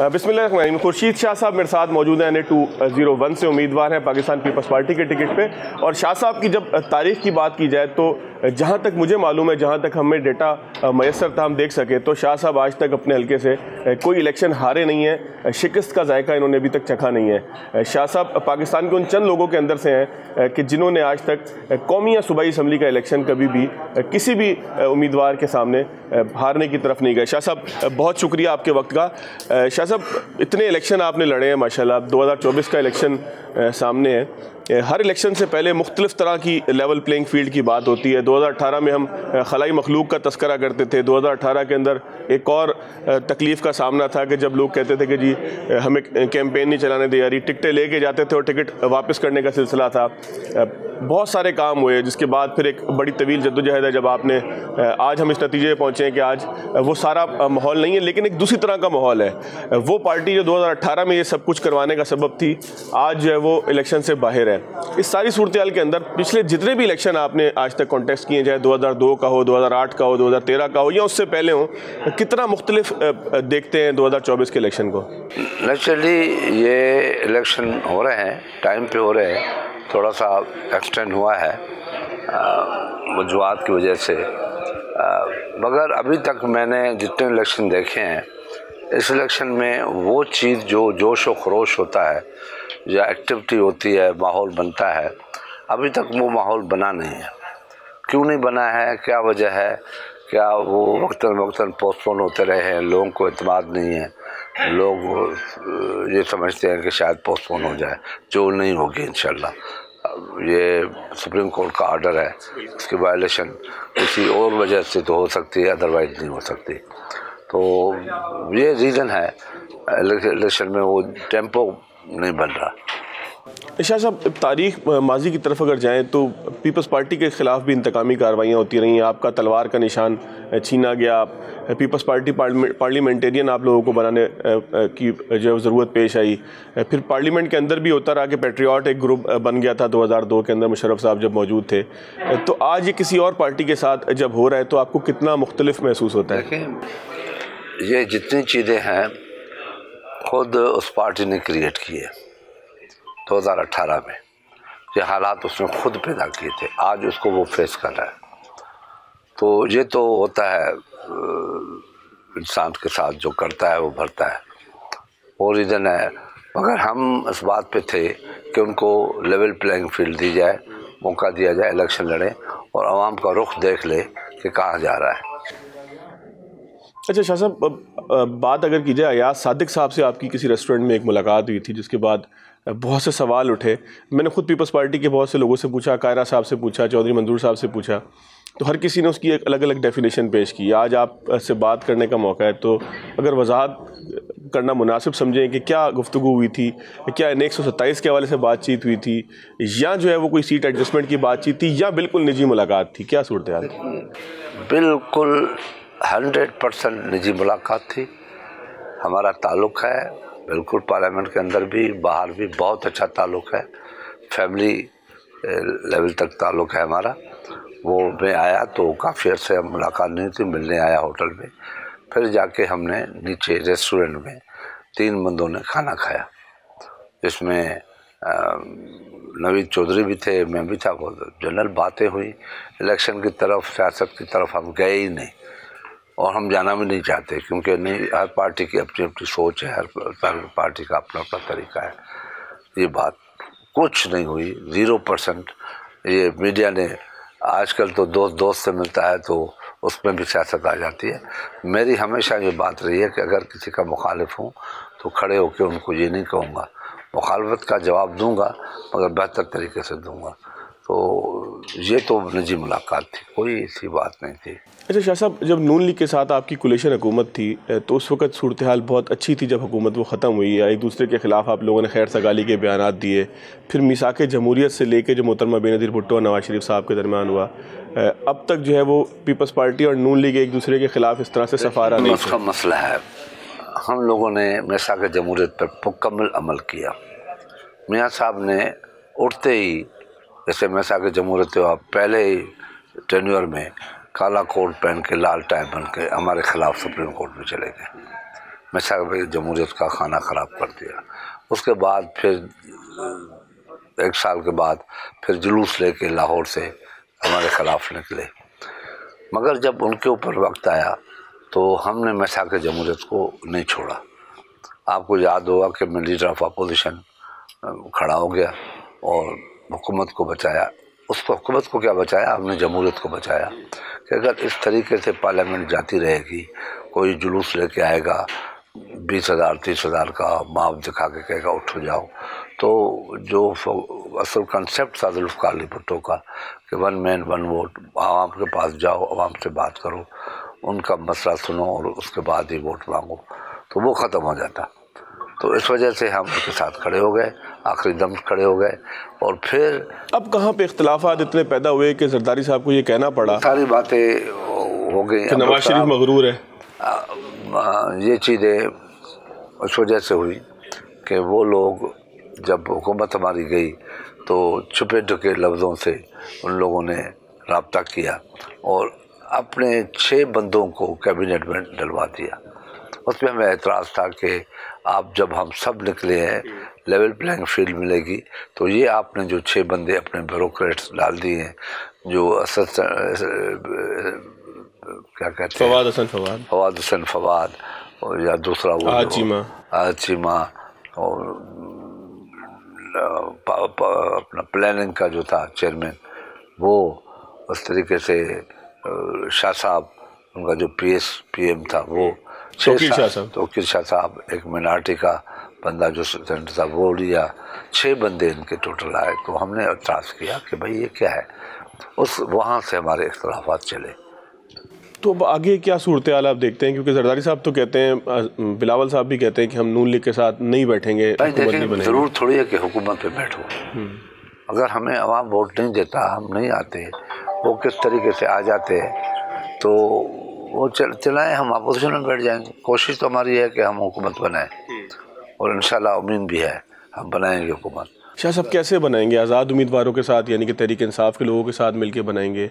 बिस्मिल्लाह। खुर्शीद शाह साहब मेरे साथ मौजूद हैं, NA 201 से उम्मीदवार हैं पाकिस्तान पीपल्स पार्टी के टिकट पे। और शाह साहब की जब तारीख की बात की जाए तो जहाँ तक मुझे मालूम है, जहाँ तक हमें डेटा मैसर था हम देख सके, तो शाह साहब आज तक अपने हल्के से कोई इलेक्शन हारे नहीं हैं। शिकस्त का जायका इन्होंने अभी तक चखा नहीं है। शाह साहब पाकिस्तान के उन चंद लोगों के अंदर से हैं कि जिन्होंने आज तक कौमी या सूबाई असम्बली का इलेक्शन कभी भी किसी भी उम्मीदवार के सामने हारने की तरफ नहीं गए। शाह साहब बहुत शुक्रिया आपके वक्त का। शाह साहब इतने इलेक्शन आपने लड़े हैं माशाल्लाह। 2024 का इलेक्शन सामने है। हर इलेक्शन से पहले मुख्तलिफ तरह की लेवल प्लेइंग फील्ड की बात होती है। 2018 में हम खलाई मखलूक का तस्करा करते थे। 2018 के अंदर एक और तकलीफ़ का सामना था कि जब लोग कहते थे कि जी हमें कैंपेन नहीं चलाने दी जा रही, टिकटें लेके जाते थे और टिकट वापस करने का सिलसिला था। बहुत सारे काम हुए, जिसके बाद फिर एक बड़ी तवील जद्दोजहद है जब आपने आज हम इस नतीजे पर पहुँचे हैं कि आज वो सारा माहौल नहीं है, लेकिन एक दूसरी तरह का माहौल है। वो पार्टी जो 2018 में ये सब कुछ करवाने का सबब थी, आज जो है वो इलेक्शन से बाहर है। इस सारी सूरत हाल के अंदर पिछले जितने भी इलेक्शन आपने आज तक कॉन्टेस्ट किए, चाहे 2002 का हो, 2008 का हो, 2013 का हो या उससे पहले हो, कितना मुख्तलिफ देखते हैं 2024 के इलेक्शन को? नेचुरली ये इलेक्शन हो रहे हैं, टाइम पे हो रहे हैं, थोड़ा सा एक्सटेंड हुआ है वजूहात की वजह से, मगर अभी तक मैंने जितने इलेक्शन देखे हैं, इस इलेक्शन में वो चीज़ जो जोश व खरोश होता है या एक्टिविटी होती है, माहौल बनता है, अभी तक वो माहौल बना नहीं है। क्यों नहीं बना है, क्या वजह है? क्या वो वक्तन पोस्टपोन होते रहे हैं, लोगों को एतमाद नहीं है, लोग ये समझते हैं कि शायद पोस्टपोन हो जाए, जो नहीं होगी इंशाल्लाह। ये सुप्रीम कोर्ट का ऑर्डर है, उसकी वायलेशन किसी और वजह से तो हो सकती है, अदरवाइज नहीं हो सकती। तो ये रीज़न है इलेक्शन में वो टेम्पो नहीं बन रहा। शाह साहब, तारीख माजी की तरफ अगर जाएं तो पीपल्स पार्टी के ख़िलाफ़ भी इंतकामी कार्रवाइयाँ होती रही हैं। आपका तलवार का निशान छीना गया, पीपल्स पार्टी पार्लियामेंटेरियन आप लोगों को बनाने की जो ज़रूरत पेश आई। फिर पार्लियामेंट के अंदर भी होता रहा कि पेट्रियाट एक ग्रुप बन गया था 2002 के अंदर, मुशर्रफ साहब जब मौजूद थे। तो आज ये किसी और पार्टी के साथ जब हो रहा है तो आपको कितना मुख्तलिफ महसूस होता है? देखिए, ये जितनी चीज़ें हैं खुद उस पार्टी ने क्रिएट की है 2018 में। ये हालात उसने खुद पैदा किए थे, आज उसको वो फेस कर रहा है। तो ये तो होता है, इंसान के साथ जो करता है वो भरता है, वो रीज़न है। मगर हम इस बात पे थे कि उनको लेवल प्लेइंग फील्ड दी जाए, मौका दिया जाए, इलेक्शन लड़े और आवाम का रुख देख ले कि कहाँ जा रहा है। अच्छा शाह साहब, बात अगर की जाए, अयाज सादिक साहब से आपकी किसी रेस्टोरेंट में एक मुलाकात हुई थी, जिसके बाद बहुत से सवाल उठे। मैंने खुद पीपल्स पार्टी के बहुत से लोगों से पूछा, कायरा साहब से पूछा, चौधरी मंजूर साहब से पूछा, तो हर किसी ने उसकी एक अलग अलग डेफिनेशन पेश की। आज आप से बात करने का मौका है, तो अगर वजाहत करना मुनासिब समझें कि क्या गुफ्तगू हुई थी, क्या NA 127 के हवाले से बातचीत हुई थी, या जो है वो कोई सीट एडजस्टमेंट की बातचीत थी, या बिल्कुल निजी मुलाकात थी? क्या सूरत हाल? बिल्कुल 100% निजी मुलाकात थी। हमारा ताल्लुक़ है बिल्कुल, पार्लियामेंट के अंदर भी बाहर भी बहुत अच्छा ताल्लुक़ है, फैमिली लेवल तक ताल्लुक़ है हमारा। वो मैं आया तो काफ़ी अर्से हम मुलाकात नहीं थी, मिलने आया होटल में, फिर जाके हमने नीचे रेस्टोरेंट में 3 बंदों ने खाना खाया, जिसमें नवीद चौधरी भी थे, मैं भी था। बहुत जनरल बातें हुई, इलेक्शन की तरफ, सियासत की तरफ हम गए ही नहीं और हम जाना भी नहीं चाहते, क्योंकि नहीं, हर पार्टी की अपनी अपनी सोच है, हर पार्टी का अपना अपना तरीका है। ये बात कुछ नहीं हुई, 0%। ये मीडिया ने आजकल तो दोस्त से मिलता है तो उसमें भी सियासत आ जाती है। मेरी हमेशा ये बात रही है कि अगर किसी का मुखालिफ हूँ तो खड़े होकर उनको ये नहीं कहूँगा, मुखालफत का जवाब दूँगा मगर बेहतर तरीके से दूँगा। तो ये तो निजी मुलाकात थी, कोई ऐसी बात नहीं थी। अच्छा शाह साहब, जब नून लीग के साथ आपकी कोलिशन हुकूमत थी तो उस वक्त सूरत हाल बहुत अच्छी थी। जब हुकूमत वो ख़त्म हुई, एक दूसरे के ख़िलाफ़ आप लोगों ने खैर सगाली के बयानात दिए, फिर मिसाक जमहूरियत से लेके जो मोहतरमा बेनज़ीर भुट्टो और नवाज शरीफ साहब के दरमियान हुआ, अब तक जो है वो पीपल्स पार्टी और नून लीग एक दूसरे के ख़िलाफ़ इस तरह से सफ़ारा नहीं। उसका मसला है, हम लोगों ने मिसाक जमहूरियत पर मुकम्मल अमल किया। मियाँ साहब ने उठते ही, जैसे मिसाक जमहूरियत हुआ, पहले ही टेन्योर में काला कोट पहन के, लाल टाई बन के हमारे ख़िलाफ़ सुप्रीम कोर्ट में चले गए। मशरक़ी जमहूरियत का खाना ख़राब कर दिया। उसके बाद फिर 1 साल के बाद फिर जुलूस लेके लाहौर से हमारे ख़िलाफ़ निकले, मगर जब उनके ऊपर वक्त आया तो हमने मशरक़ी जमहूरियत को नहीं छोड़ा। आपको याद होगा कि मैं लीडर ऑफ अपोजिशन खड़ा हो गया और हुकूमत को बचाया। उसको हुकूमत को क्या बचाया, हमने जमहूरियत को बचाया कि अगर इस तरीके से पार्लियामेंट जाती रहेगी, कोई जुलूस लेके आएगा 20,000 30,000 का माप दिखा के कहेगा उठो जाओ, तो जो असल कंसेप्ट था जुल्फ़िकार अली भुट्टो का कि 1 मैन 1 वोट, आवाम के पास जाओ, आवाम से बात करो, उनका मसला सुनो और उसके बाद ही वोट मांगो, तो वो ख़त्म हो जाता। तो इस वजह से हम उनके साथ खड़े हो गए, आखिरी दम खड़े हो गए। और फिर अब कहाँ पे इख्तिलाफात इतने पैदा हुए कि जरदारी साहब को ये कहना पड़ा, सारी बातें हो गई। नवाज शरीफ मगरूर है, ये चीज़ें उस वजह से हुई कि वो लोग जब हुकूमत हमारी गई तो छुपे ढुके लफ्ज़ों से उन लोगों ने रब्ता किया और अपने 6 बंदों को कैबिनेट में डलवा दिया। उसमें हमें एतराज़ था कि आप जब हम सब निकले हैं लेवल प्लेइंग फील्ड मिलेगी, तो ये आपने जो 6 बंदे अपने ब्यूरोक्रेट्स डाल दिए हैं, जो क्या कहते हैं, फवाद हसन फवाद और या दूसरा वो आचिमा और अपना प्लानिंग का जो था चेयरमैन, वो उस तरीके से शाह साहब, उनका जो PM था वो तोकीर शाह साहब, एक मिनार्टी का बंदा जो सेनेटर था वो लिया, 6 बंदे इनके टोटल आए। तो हमने एतराज़ किया कि भाई ये क्या है, वहाँ से हमारे इख्तिलाफात चले। तो अब आगे क्या सूरत हाल आप देखते हैं, क्योंकि जरदारी साहब तो कहते हैं, बिलावल साहब भी कहते हैं कि हम नून लीग के साथ नहीं बैठेंगे, ज़रूर थोड़ी है कि हुकूमत पे बैठो। अगर हमें अवाम वोट नहीं देता, हम नहीं आते, वो किस तरीके से आ जाते हैं तो वो चलाएं, हम अपोजिशन में बैठ जाएंगे। कोशिश तो हमारी है कि हम हुकूमत बनाएं और इंशाल्लाह उम्मीद भी है हम बनाएंगे हुकूमत। शाह साहब कैसे बनाएंगे? आज़ाद उम्मीदवारों के साथ, यानी कि तहरीक इंसाफ के लोगों के साथ मिलकर बनाएंगे?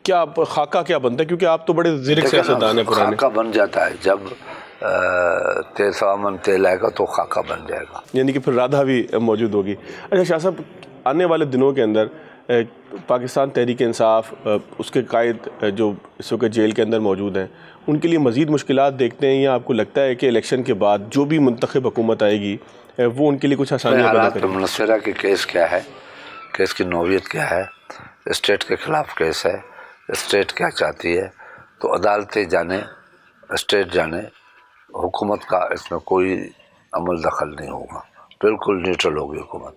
क्या खाका क्या बनता है, क्योंकि आप तो बड़े ज़िरक सियासतदान हैं पुराने। खाका बन जाता है जब तेल आएगा तो खाका बन जाएगा, यानी कि फिर राधा भी मौजूद होगी। अच्छा शाह साहब, आने वाले दिनों के अंदर पाकिस्तान तहरीक इंसाफ, उसके कायद जो इस वक्त जेल के अंदर मौजूद हैं, उनके लिए मज़ीद मुश्किलात देखते हैं, या आपको लगता है कि इलेक्शन के बाद जो भी मुंतखब हुकूमत आएगी वो उनके लिए कुछ आसानियाँ पैदा करेगी? मुनस्सरा के केस क्या है, केस की नौवियत क्या है, स्टेट के ख़िलाफ़ केस है, स्टेट क्या चाहती है, तो अदालतें जाने, स्टेट जाने, हुकूमत का इसमें कोई अमल दखल नहीं होगा, बिल्कुल न्यूट्रल होगी हुकूमत।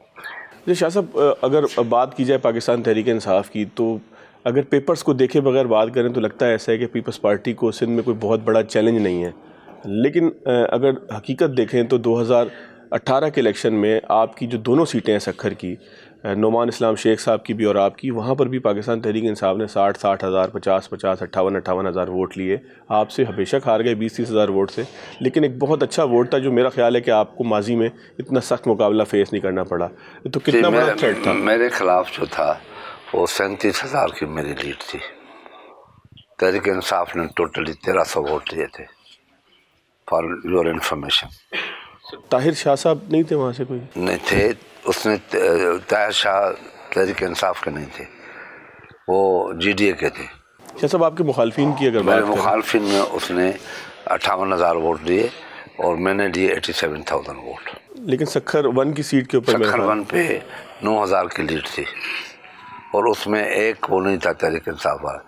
जी शाह साहब, अगर बात की जाए पाकिस्तान तहरीक इंसाफ की, तो अगर पेपर्स को देखे बगैर बात करें तो लगता है ऐसा है कि पीपल्स पार्टी को सिंध में कोई बहुत बड़ा चैलेंज नहीं है, लेकिन अगर हकीकत देखें तो 2018 के इलेक्शन में आपकी जो दोनों सीटें हैं सखर की, नोमान इस्लाम शेख साहब की भी और आपकी, वहाँ पर भी पाकिस्तान तहरीक इंसाफ ने 60 हज़ार 50 58 हज़ार वोट लिए। आपसे बेशक हार गए 20-30 हज़ार वोट से, लेकिन एक बहुत अच्छा वोट था जो मेरा ख्याल है कि आपको माजी में इतना सख्त मुकाबला फेस नहीं करना पड़ा। तो कितना बड़ा थ्रेट था? मेरे खिलाफ जो था वो 37 हज़ार की मेरी लीड थी। तहरीक इंसाफ ने टोटली 1300 वोट लिए थे, for your information. Tahir Shah साहब नहीं थे वहाँ से? कोई नहीं थे, उसने ताहिर शाह तहरीक इंसाफ के नहीं थे, वो GDA के थे। शाह साहब, आपके मुखालफिन की अगर बात करें, मुखालफिन में उसने 58 हज़ार वोट दिए और मैंने दिए 87,000 वोट। लेकिन सखर 1 की सीट के ऊपर सखर 1 पे 9 हज़ार की लीड थी और उसमें एक वो नहीं था तहरीक इंसाफ वाला,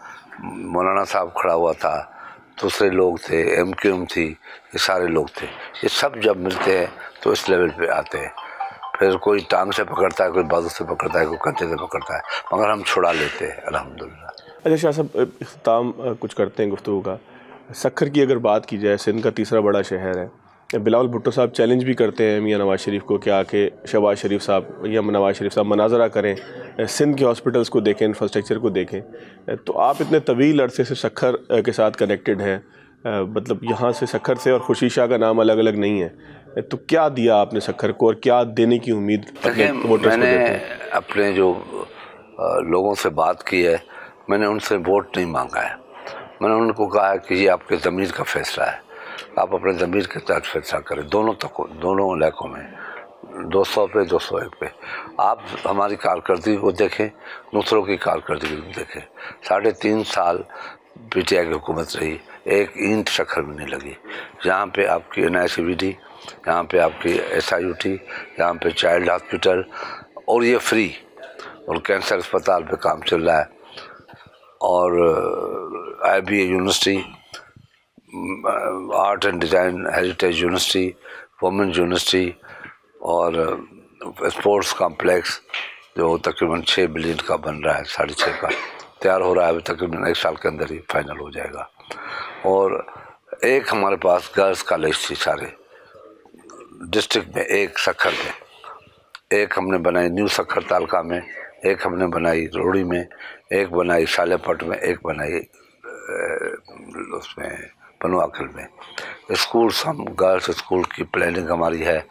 मौलाना साहब खड़ा हुआ था, दूसरे लोग थे, MQM थी, ये सारे लोग थे। ये सब जब मिलते हैं तो इस लेवल पे आते हैं, फिर कोई टांग से पकड़ता है, कोई बाजू से पकड़ता है, कोई कंधे से पकड़ता है, मगर हम छुड़ा लेते हैं अल्हम्दुलिल्लाह। अच्छा शाह साहब, इख्तिताम कुछ करते हैं गुफ्तगू का। सखर की अगर बात की जाए, सिंध का तीसरा बड़ा शहर है, बिलावल भुट्टो साहब चैलेंज भी करते हैं मियां नवाज शरीफ को कि आके शहबाज शरीफ साहब या नवाज शरीफ साहब मनाजरा करें, सिंध के हॉस्पिटल्स को देखें, इंफ्रास्ट्रक्चर को देखें। तो आप इतने तवील अरसे से सखर के साथ कनेक्टेड हैं, मतलब यहाँ से सखर से और खुशी शाह का नाम अलग अलग नहीं है, तो क्या दिया आपने सखर को और क्या देने की उम्मीद अपने वोटर्स को देते हैं? अपने जो लोगों से बात की है, मैंने उनसे वोट नहीं मांगा है, मैंने उनको कहा है कि ये आपके ज़मीर का फ़ैसला है। आप अपने ज़मीर के तहत फैसला करें, दोनों इलाकों में 200 पे 201 पे। आप हमारी कारकर्दगी को देखें, दूसरों की कारकर्दगी को देखें। 3.5 साल पीटीआई की हुकूमत रही, एक ईंट शक्कर भी नहीं लगी। यहाँ पे आपकी NICVD, यहाँ पे आपकी SIUT, यहाँ पे चाइल्ड हॉस्पिटल, और ये फ्री, और कैंसर अस्पताल पे काम चल रहा है, और IBA university, art and design heritage university, women university, और स्पोर्ट्स कॉम्प्लेक्स जो तकरीबन 6 बिलियन का बन रहा है, 6.5 का तैयार हो रहा है, अभी तकरीबन 1 साल के अंदर ही फाइनल हो जाएगा। और एक हमारे पास गर्ल्स कॉलेज थी सारे डिस्ट्रिक्ट में, एक सक्खर में, एक हमने बनाई न्यू सक्खर तालका में, एक हमने बनाई रोड़ी में, एक बनाई सालेपट में, एक बनाई उसमें पनुआखिल में। स्कूल्स, हम गर्ल्स स्कूल की प्लानिंग हमारी है,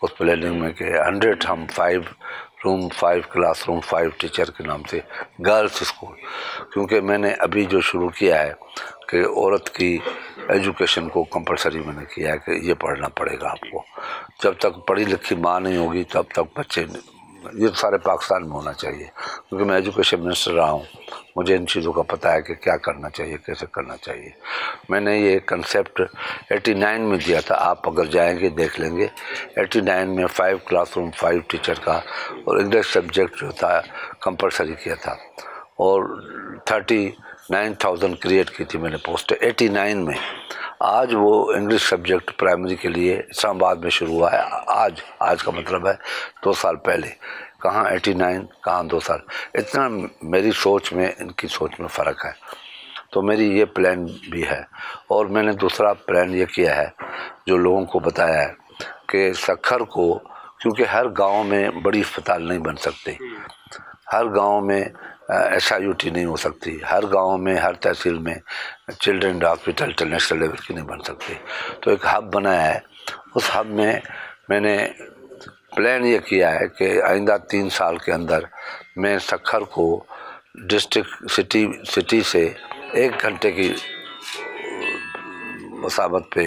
उस प्लानिंग में कि 100 हम 5 रूम 5 क्लासरूम 5 टीचर के नाम से गर्ल्स स्कूल, क्योंकि मैंने अभी जो शुरू किया है कि औरत की एजुकेशन को कंपलसरी मैंने किया है कि ये पढ़ना पड़ेगा आपको। जब तक पढ़ी लिखी माँ नहीं होगी तब तक बच्चे, ये सारे पाकिस्तान में होना चाहिए, क्योंकि मैं एजुकेशन मिनिस्टर रहा हूँ, मुझे इन चीज़ों का पता है कि क्या करना चाहिए, कैसे करना चाहिए। मैंने ये कंसेप्ट 89 में दिया था, आप अगर जाएंगे देख लेंगे। 89 में 5 क्लासरूम 5 टीचर का और इंग्लिश सब्जेक्ट जो था कंपलसरी किया था, और 39,000 क्रिएट की थी मैंने पोस्ट 89 में। आज वो इंग्लिश सब्जेक्ट प्राइमरी के लिए इस्लामाबाद में शुरू हुआ है, आज का मतलब है 2 साल पहले। कहाँ 89, कहाँ 2 साल, इतना मेरी सोच में इनकी सोच में फ़र्क है। तो मेरी ये प्लान भी है। और मैंने दूसरा प्लान ये किया है, जो लोगों को बताया है कि सक्खर को, क्योंकि हर गांव में बड़ी अस्पताल नहीं बन सकती, हर गांव में SIUT नहीं हो सकती, हर गांव में हर तहसील में चिल्ड्रन हॉस्पिटल इंटरनेशनल लेवल की नहीं बन सकती। तो एक हब बनाया है, उस हब में मैंने प्लान ये किया है कि आइंदा 3 साल के अंदर मैं सक्खर को डिस्ट्रिक्ट सिटी से 1 घंटे की मसाफत पे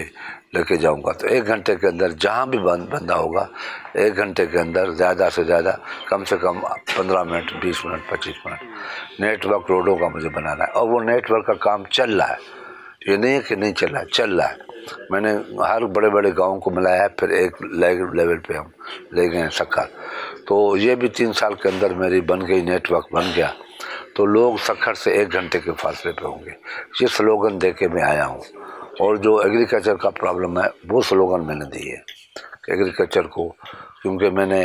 लेके जाऊंगा। तो 1 घंटे के अंदर जहाँ भी बंदा होगा, 1 घंटे के अंदर ज़्यादा से ज़्यादा कम से कम 15 मिनट 20 मिनट 25 मिनट नेटवर्क रोडों का मुझे बनाना है। और वो नेटवर्क का काम चल रहा है, ये नहीं है कि नहीं चल रहा है, चल रहा है। मैंने हर बड़े बड़े गाँव को मिलाया है, फिर एक लेवल पे हम ले गए सक्खर। तो ये भी 3 साल के अंदर मेरी बन गई, नेटवर्क बन गया, तो लोग सक्खर से 1 घंटे के फासले पे होंगे। ये स्लोगन दे के मैं आया हूँ। और जो एग्रीकल्चर का प्रॉब्लम है वो स्लोगन मैंने दी है कि एग्रीकल्चर को, क्योंकि मैंने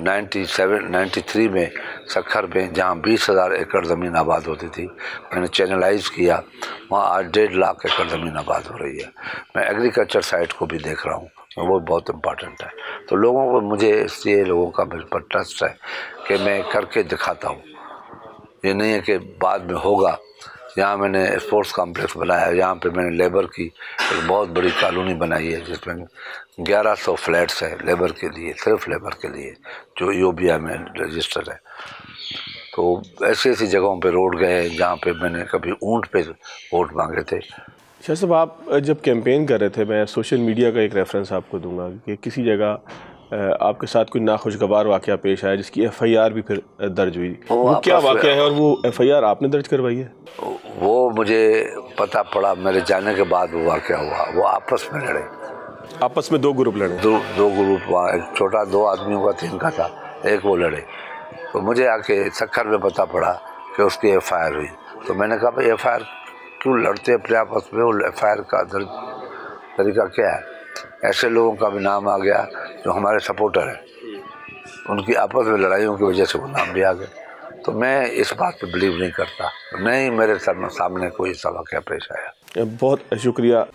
93 में सक्खर में जहाँ 20,000 एकड़ ज़मीन आबाद होती थी, मैंने चैनलाइज किया, वहाँ आज 1.5 लाख एकड़ ज़मीन आबाद हो रही है। मैं एग्रीकल्चर साइट को भी देख रहा हूँ, वो बहुत इम्पॉर्टेंट है। तो लोगों को, मुझे इसलिए लोगों का मेरे पर ट्रस्ट है कि मैं करके दिखाता हूँ, ये नहीं है कि बाद में होगा। यहाँ मैंने स्पोर्ट्स कॉम्प्लेक्स बनाया है, यहाँ पे मैंने लेबर की एक बहुत बड़ी कॉलोनी बनाई है, जिसमें 1100 फ्लैट्स है लेबर के लिए, सिर्फ लेबर के लिए, जो यूबिया में रजिस्टर है। तो ऐसी ऐसी जगहों पे रोड गए हैं जहाँ पे मैंने कभी ऊँट पे वोट मांगे थे। शाह साहब, आप जब कैंपेन कर रहे थे, मैं सोशल मीडिया का एक रेफरेंस आपको दूंगा कि किसी जगह आपके साथ कोई नाखुशगवार वाक़या पेश आया जिसकी FIR भी फिर दर्ज हुई, वो क्या वाक़या है और वो FIR आपने दर्ज करवाई है? वो मुझे पता पड़ा मेरे जाने के बाद वो वाक़या हुआ। वो आपस में लड़े, आपस में 2 ग्रुप लड़े, दो ग्रुप, वहाँ एक छोटा 2 आदमियों का 3 का था, एक वो लड़े। तो मुझे आके सक्खर में पता पड़ा कि उसकी FIR हुई। तो मैंने कहा भाई FIR क्यों लड़ते अपने आपस में, वो FIR का दर्ज तरीका क्या है? ऐसे लोगों का भी नाम आ गया जो हमारे सपोर्टर हैं, उनकी आपस में लड़ाइयों की वजह से वो नाम भी आ गए। तो मैं इस बात पे बिलीव नहीं करता, नहीं मेरे सामने कोई ऐसा वाक़या पेश आया। बहुत शुक्रिया।